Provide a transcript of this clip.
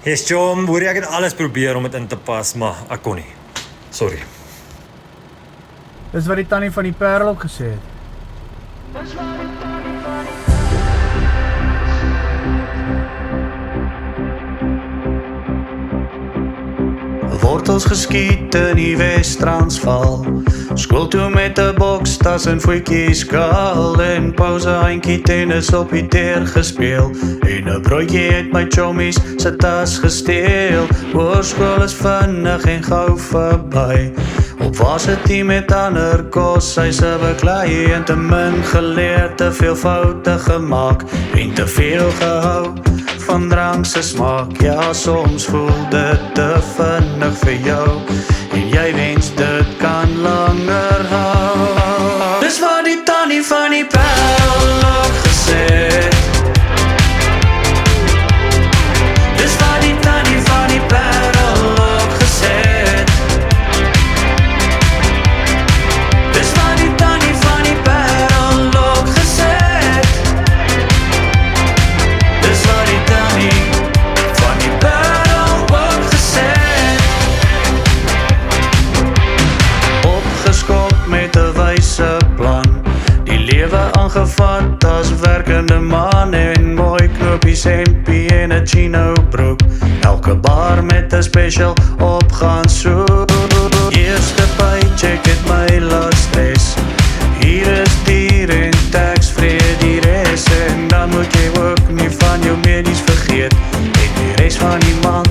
Yes, Chom, hoor jy, ek het alles probeer om dit in te pas, maar ek kon nie. Sorry. Dis wat die tannie van die Parel ook gesê het. Wortels geskiet in die Wes-Transvaal. Skool toe met 'n bokstas en voetjies skaal. En pause eentjie tennis op die teer gespeel. En 'n broodjie het my chommies se tas gesteel. Hoërskool is vinnig en gou verby. Op varsity met ander kos, hy se beklei. En te min geleer, te veel foute gemaak. En te veel gehou van drank se smaak. Ja, soms voel dit te vinnig vir jou. En jy wens dit kan langer hou. Dis wat die tannie van die Parel ook gesê het. Dis wat die tannie van die Parel ook gesê het. Dis wat die tannie van die Parel ook gesê het. Dis wat die tannie van die Parel ook gesê het. Opgeskop met 'n wyse plan. Die lewe aangevat as werkende man. En mooi knopies, hempie en 'n chino broek. Elke bar met 'n special op gaan soek. Eerste paycheck het my laat stres. Hier is dier en tax-free die res. En dan moet jy ook nie van jou medies vergeet. En die res van die maand